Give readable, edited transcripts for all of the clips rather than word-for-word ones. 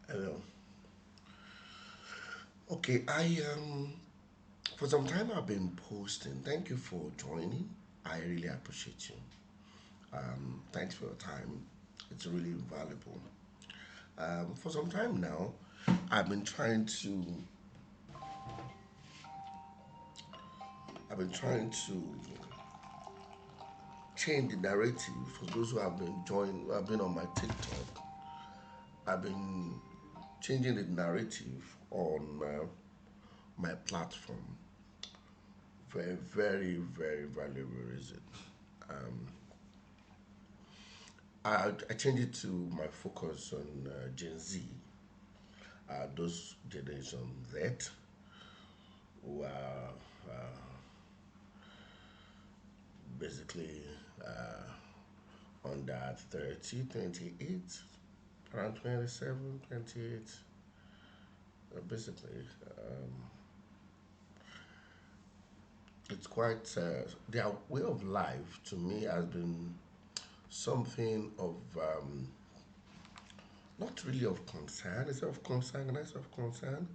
Hello. Okay, I for some time I've been posting. Thank you for joining. I really appreciate you. Thanks for your time. It's really valuable. For some time now, I've been trying to I've been trying to change the narrative for those who have been on my TikTok. I've been changing the narrative on my platform for a very valuable reason. I changed it to my focus on Gen Z, those Generation Z who are basically under 30, 28, around 27, 28. Basically, it's quite, their way of life to me has been something of, not really of concern, it's of concern, nice of concern.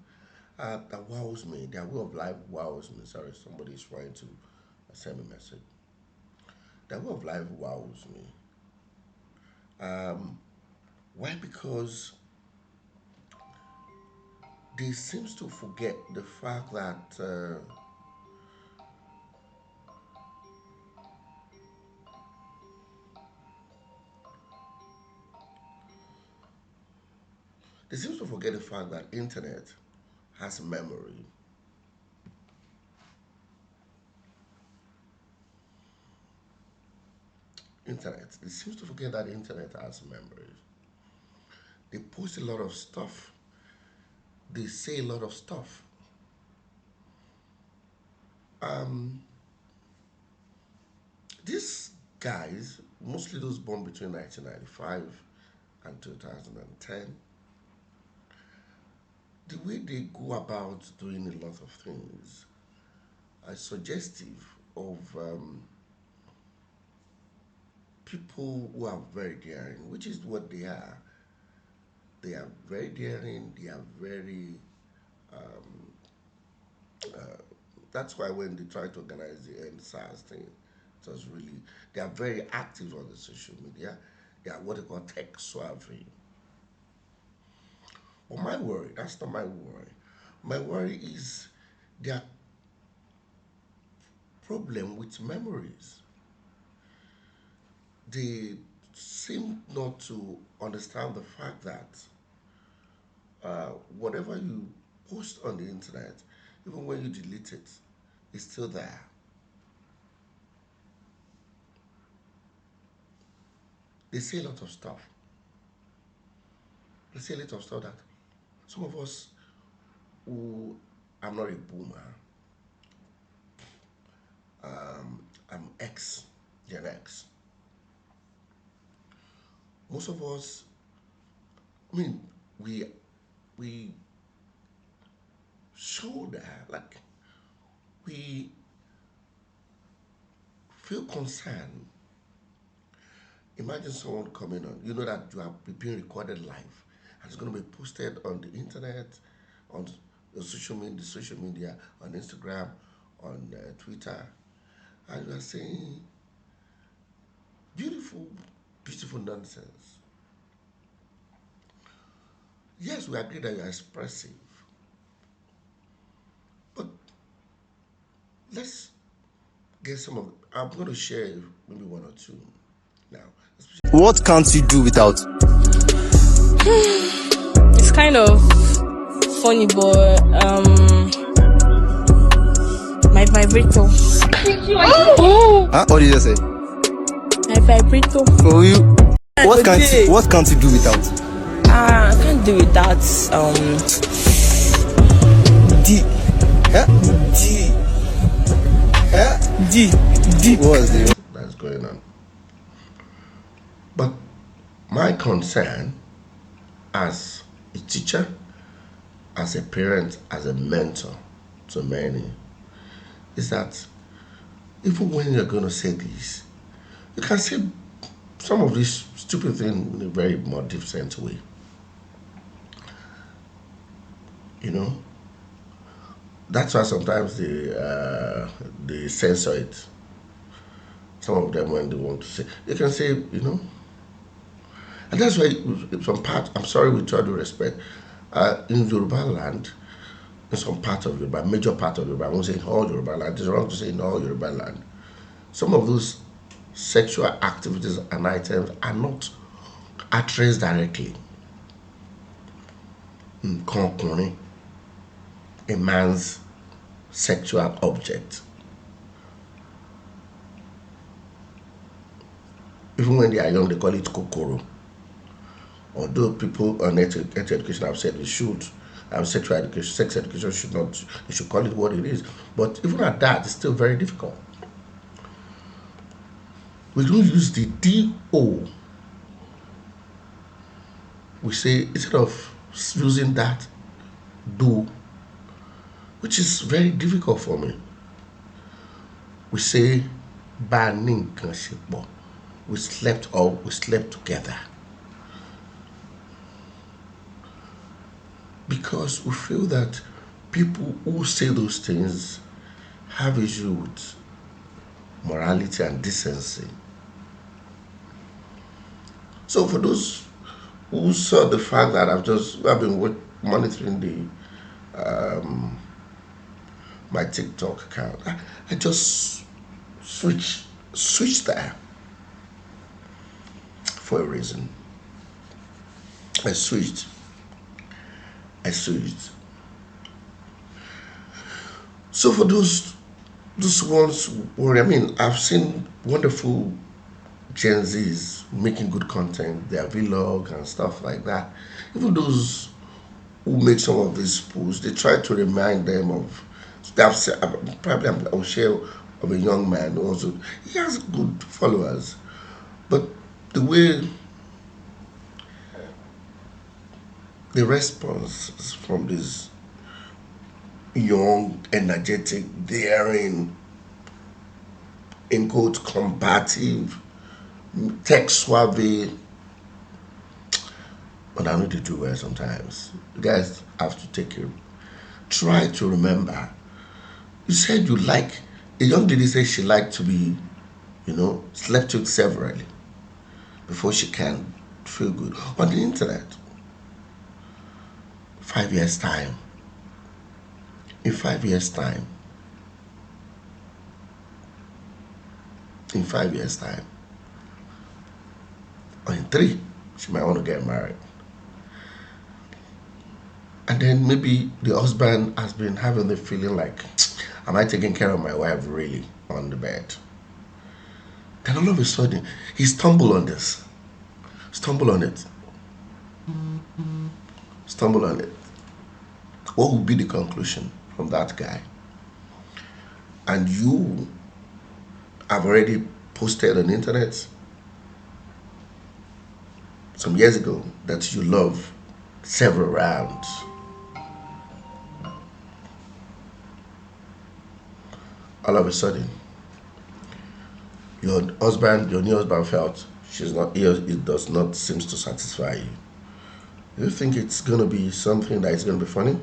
That wows me. Their way of life wows me. Sorry, somebody is trying to send me a message. Their way of life wows me. Why? Because they seems to forget the fact that they seems to forget the fact that internet has memory. Internet. They seems to forget that internet has memory. They post a lot of stuff. They say a lot of stuff. These guys, mostly those born between 1995 and 2010, the way they go about doing a lot of things are suggestive of people who are very daring, which is what they are. They are very daring. They are very. That's why when they try to organize the NSAS thing, it was really. They are very active on the social media. They are what they call tech savvy. But my worry, that's not my worry. My worry is their problem with memories. They seem not to understand the fact that whatever you post on the internet, even when you delete it, it's still there. They say a lot of stuff. They say a lot of stuff that some of us who, I'm not a boomer, I'm X, Gen X. Most of us, I mean, we we show that like we feel concerned. Imagine someone coming on, you know that you are being recorded live and it's going to be posted on the internet, on social media, on Instagram, on Twitter, and you are saying beautiful, beautiful nonsense. Yes, we agree that you are expressive, but let's get some of. I'm going to share maybe one or two now. What can't you do without? It's kind of funny, but my vibrator. Huh? What did you say? My vibrator. For you, what can't you do without? I can't do without D. Huh? D. Huh? D. What's the? That's going on. But my concern as a teacher, as a parent, as a mentor to many is that even when you're going to say this, you can say some of these stupid things in a very more different way. You know, that's why sometimes they censor it. Some of them, when they want to say, they can say, and that's why some part. I'm sorry, with all due respect, in Yoruba land, in some part of Yoruba, major part of Yoruba, I won't say in all Yoruba land. It's wrong to say in all Yoruba land. Some of those sexual activities and items are not addressed directly. Nkan a man's sexual object. Even when they are young, they call it kokoro. Although people on education have said we should have sexual education, sex education should not, they should call it what it is. But even at that, it's still very difficult. We don't use the DO. We say, instead of using that, do, which is very difficult for me. We say, banning kansipo. We slept or we slept together. Because we feel that people who say those things have issues with morality and decency. So for those who saw the fact that I've been monitoring my TikTok account, I just switched there for a reason. I switched. So for those ones worry, I mean, I've seen wonderful Genzees making good content, their vlog and stuff like that. Even those who make some of these posts, they try to remind them of. Probably I'll share of a young man also. He has good followers, but the way the response from this young, energetic, daring, in quote, combative, tech suave, but I need to do well sometimes. You guys have to take it. Try to remember. You said you like, a young lady said she liked to be, slept with severally before she can feel good. On the internet, 5 years' time. In 5 years' time. In 5 years' time. Or in 3, she might want to get married. And then maybe the husband has been having the feeling like, am I taking care of my wife really on the bed? Then all of a sudden, he stumbled on this. Stumble on it. Stumble on it. What would be the conclusion from that guy? And you have already posted on the internet some years ago that you love several rounds. All of a sudden, your new husband felt it does not seem to satisfy you. Do you think it's going to be something that is going to be funny?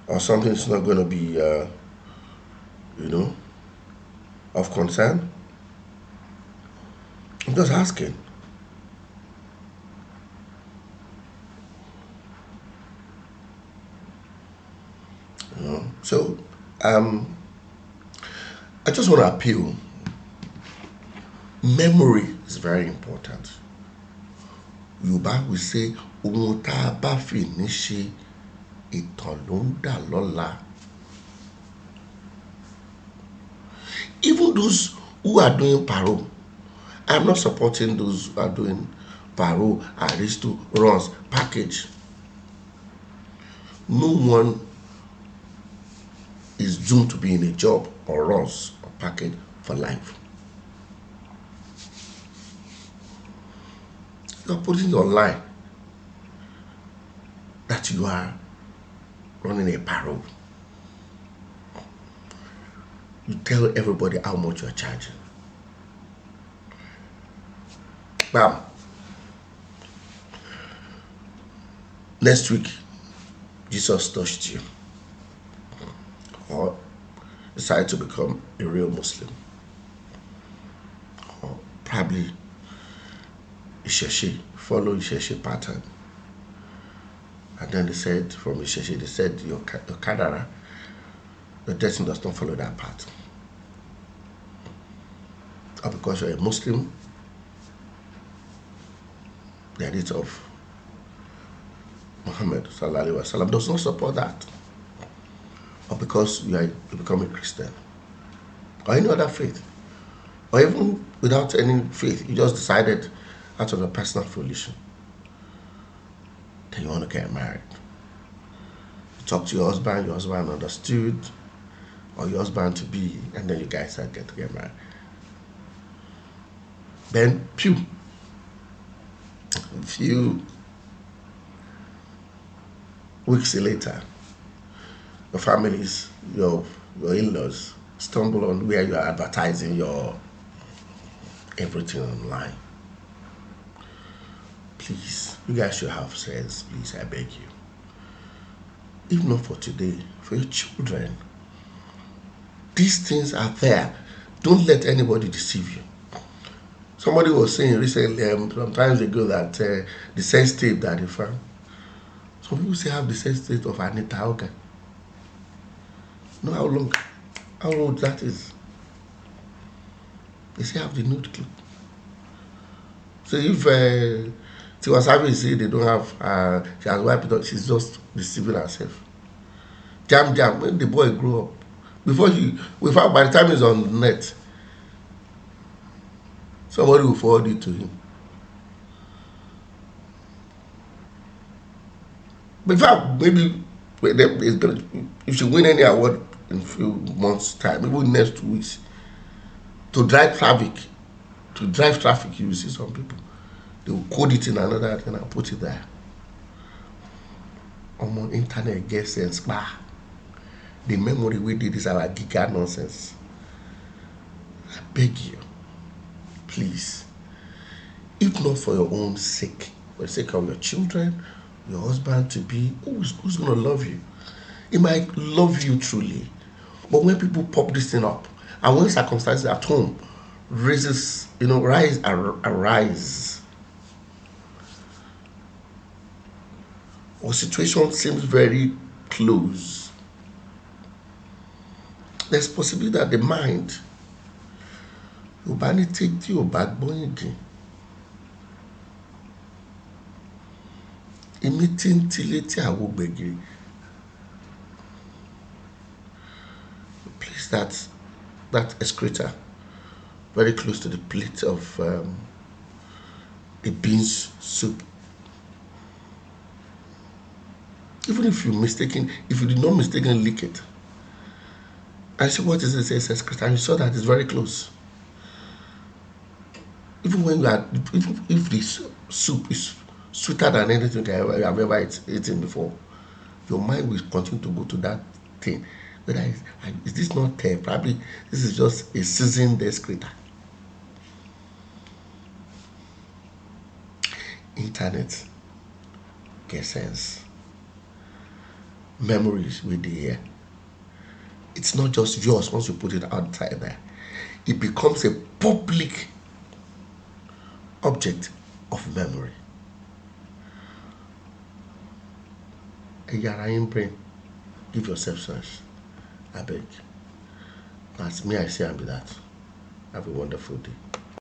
Or something that's not going to be, of concern? I'm just asking. So, I just want to appeal. Memory is very important. Yorùbá will say, ohun tá a bá fi ní ṣe, ìtàn ló ń dà lọ́la. Even those who are doing parole, I'm not supporting those who are doing parole, aristo, runs, package. No one is doomed to be in a job or runs or package for life. You're putting online that you are running a parole. You tell everybody how much you're charging. Bam. Next week, Jesus touched you or decided to become a real Muslim, or probably Isheshe, follow Isheshe pattern. And then they said, from Isheshe, they said, your Kadara, your destiny does not follow that path. Or because you're a Muslim, the hadith of Muhammad sallallahu alaihi wasallam does not support that. Or because you become a Christian, or any other faith, or even without any faith, you just decided out of a personal volition that you want to get married. You talk to your husband understood, or your husband to be, and then you guys get to get married. Then, a few weeks later, your families, your in-laws stumble on where you are advertising your everything online. Please, you guys should have sense. Please, I beg you. If not for today, for your children, these things are there. Don't let anybody deceive you. Somebody was saying recently, some times ago, that the sex tape that they found. Some people say have the sex tape of Anita Oga. Know how old that is. They say have the nude clip. So if Tiwa Savage say they don't have, she has wiped it out, she's just deceiving herself. Jam, when the boy grew up, by the time he's on the net, somebody will forward it to him. But in fact, maybe if she win any award in a few months' time, even next 2 weeks, to drive traffic, you will see some people. They will code it in another thing and put it there. On internet get sense. The memory we did is our giga nonsense. I beg you, please. If not for your own sake, for the sake of your children, your husband to be, who's gonna love you? He might love you truly, but when people pop this thing up, and when circumstances at home arise, or situation seems very close, there's possibility that the mind will banny take your backbone again. Emitting tileti awogbegi. Place that excreta very close to the plate of a beans soup. Even if you did not mistakenly lick it, I say, what is it? It says excreta, and you saw that it's very close. Even when if this soup is sweeter than anything you have ever eaten before, your mind will continue to go to that thing. Whether is this not there? Probably this is just a seasoned excreta. Internet get sense. Memories with the air. It's not just yours once you put it outside there. It becomes a public object of memory. A yarayin brain. Give yourself sense. I beg. That's me, I say, and be that. Have a wonderful day.